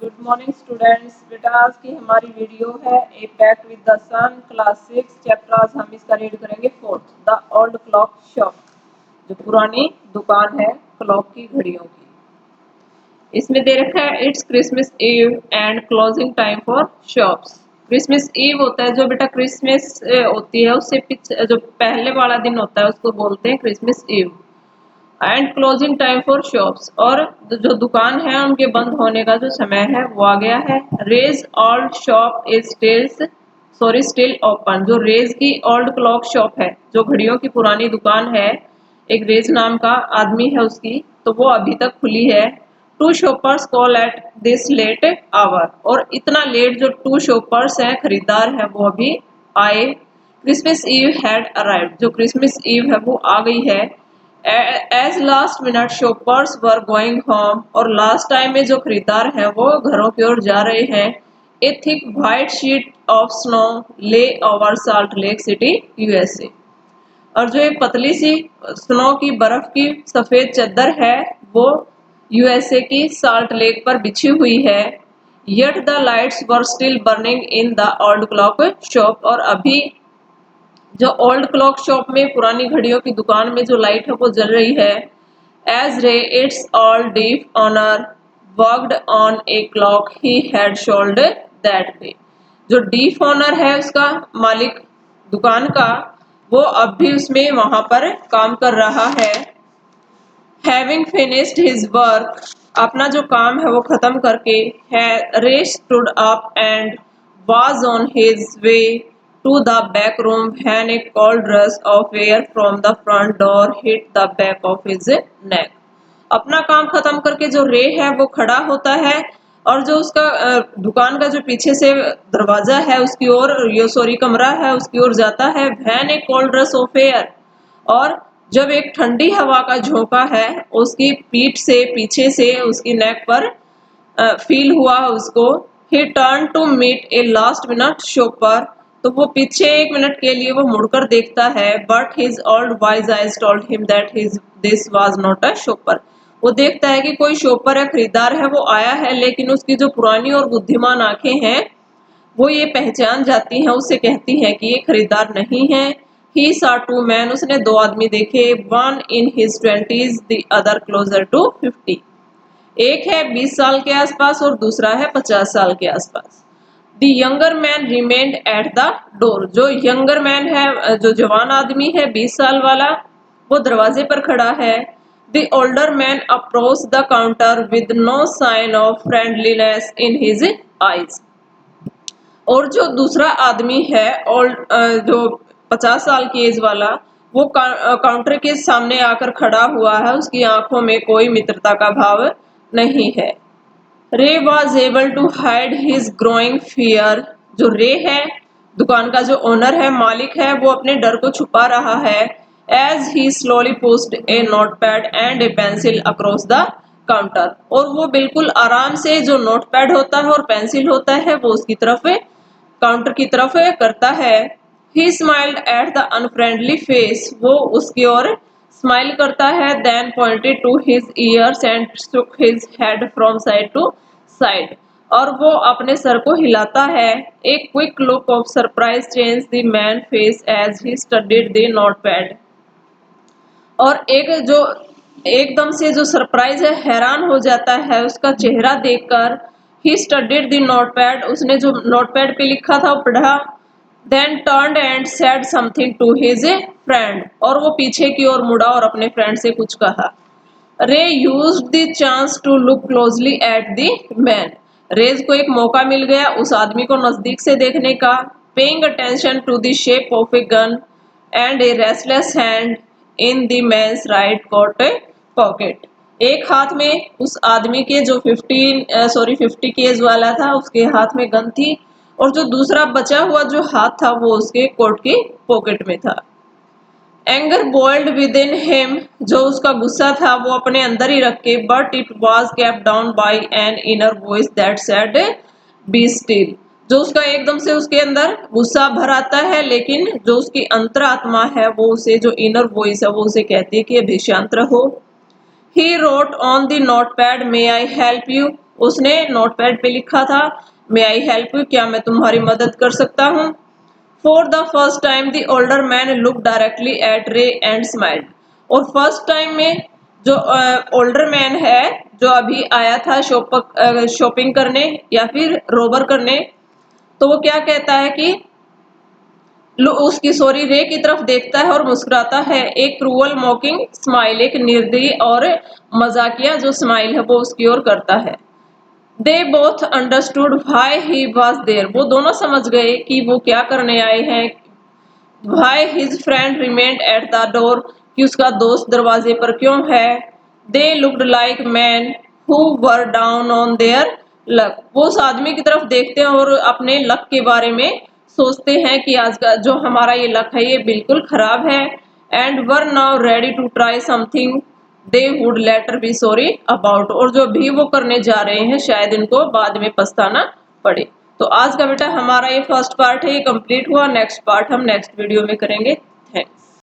Good morning students. बेटा आज की हमारी वीडियो है a pact with the sun class 6 chapter. आज हम इसका रीड करेंगे fourth, the old clock shop, जो पुरानी दुकान है क्लॉक की, घड़ियों की। इसमें दे रखा है it's Christmas eve and closing time for shops. Christmas eve होता है जो बेटा क्रिसमस होती है उससे पीछे जो पहले वाला दिन होता है उसको बोलते हैं Christmas eve. And closing time for shops, और जो दुकान है उनके बंद होने का जो समय है वो आ गया है। Ray's old shop is still open. जो रेज की ओल्ड क्लॉक शॉप है, जो घड़ियों की पुरानी दुकान है, एक रेज नाम का आदमी है उसकी, तो वो अभी तक खुली है। Two shoppers call at this late hour, और इतना लेट जो टू शॉपर्स हैं, खरीदार है, वो अभी आए। क्रिसमस ईव हैड अराइव्ड, जो क्रिसमस ईव है वो आ गई है। As last minute shoppers were going home, और लास्ट टाइम में जो खरीदार है वो घरों की ओर जा रहे हैं। A thick white sheet of snow lay over Salt Lake City USA, और जो एक पतली सी स्नो की बर्फ की सफेद चद्दर है वो यूएसए की साल्ट लेक पर बिछी हुई है। Yet the lights were still burning in the old clock shop, और अभी जो ओल्ड क्लॉक शॉप में पुरानी घड़ियों की दुकान में जो लाइट है वो जल रही है। As Ray its old deep owner worked on a clock he had sold that day. जो डीप ऑनर है उसका मालिक दुकान का, वो अब भी उसमें वहां पर काम कर रहा है। हैविंग फिनिश्ड हिज वर्क, अपना जो काम है वो खत्म करके, रे stood up and was on his way to the back room when a cold rush of air from the front door hit the back of his neck। अपना काम खत्म करके जो रे है वो खड़ा होता है, और जो उसका दुकान का जो पीछे से दरवाजा है उसकी ओर, कमरा है उसकी ओर जाता है। When a cold rush of air, और जब एक ठंडी हवा का झोंका है उसकी पीठ से पीछे से उसकी नेक पर फील हुआ उसको। He turn to meet a last minute shopper, तो वो पीछे एक मिनट के लिए वो मुड़कर देखता है। But his old wise eyes told him that his this was not a shopper. वो देखता है कि कोई शॉपर या खरीदार है वो आया है, लेकिन उसकी जो पुरानी और बुद्धिमान आंखें हैं वो ये पहचान जाती हैं, उससे कहती हैं कि ये खरीदार नहीं है। ही saw two men, उसने दो आदमी देखे। One in his 20s, the other closer to 50। एक है 20 साल के आसपास और दूसरा है 50 साल के आसपास। The younger man remained at the door, जो यंगर मैन है, जो जवान आदमी है 20 साल वाला, वो दरवाजे पर खड़ा है। The older man approach the counter with no sign of friendliness in his eyes, और जो दूसरा आदमी है जो 50 साल की एज वाला, वो काउंटर के सामने आकर खड़ा हुआ है, उसकी आंखों में कोई मित्रता का भाव नहीं है। Ray was able to hide his growing fear, जो रे है दुकान का जो ओनर है, मालिक है, वो अपने डर को छुपा रहा है। As he slowly pushed a note pad and a pencil across the counter, और वो बिल्कुल आराम से जो नोट पैड होता है और पेंसिल होता है वो उसकी तरफ काउंटर की तरफ करता है। He smiled at the unfriendly face, वो उसकी ओर स्माइल करता है। Then pointed to his ears and shook his head from side to side, और वो अपने सर को हिलाता है। एक quick look of surprise change the man face as he studied the notepad, और एकदम से जो सरप्राइज है, हैरान हो जाता है उसका चेहरा देखकर। ही स्टडीड द नोटपैड, उसने जो नोटपैड पे लिखा था वो पढ़ा। Then turned and said something to his friend, और वो पीछे की ओर मुड़ा और अपने फ्रेंड से कुछ कहा। Ray used the chance to look closely at the man, Ray's को एक मौका मिल गया उस आदमी को नजदीक से देखने का। Paying attention to the shape of a gun and a restless hand in the man's right coat pocket, एक हाथ में उस आदमी के जो 50 की एज वाला था उसके हाथ में गन थी, और जो दूसरा बचा हुआ जो हाथ था वो उसके कोट की पॉकेट में था। Anger boiled within him, जो उसका गुस्सा था वो अपने अंदर ही रख के, but it was kept down by an inner voice that said be still, जो उसका एकदम से उसके अंदर गुस्सा भर आता है, लेकिन जो उसकी अंतरात्मा है वो उसे, जो इनर वॉइस है वो उसे कहती है कि अभी शांत रहो। He wrote on the notepad may I help you, उसने नोटपैड पे लिखा था, मे आई हेल्प यू, क्या मैं तुम्हारी मदद कर सकता हूँ। For the first time the older man look directly at रे एंड स्माइल्ड। और फर्स्ट टाइम में जो ओल्डर मैन है, जो अभी आया था शॉपिंग करने या फिर रोबर करने, तो वो क्या कहता है कि उसकी सॉरी रे की तरफ देखता है और मुस्कुराता है। एक क्रूअल मॉकिंग स्माइल, एक निर्दयी और मजाकिया जो स्माइल है वो उसकी ओर करता है। They both understood why he was there. वो दोनों समझ गए कि वो क्या करने आए हैं। Why his friend remained at the door, कि उसका दोस्त दरवाजे पर क्यों है। They looked like man who were down on their luck. वो उस आदमी की तरफ देखते हैं और अपने लक के बारे में सोचते हैं कि आज का जो हमारा ये लक है ये बिल्कुल खराब है। And were now ready to try something they would later be sorry about. और जो भी वो करने जा रहे हैं शायद इनको बाद में पछताना पड़े। तो आज का बेटा हमारा ये फर्स्ट पार्ट है, ये कंप्लीट हुआ। नेक्स्ट पार्ट हम नेक्स्ट वीडियो में करेंगे। थैंक्स।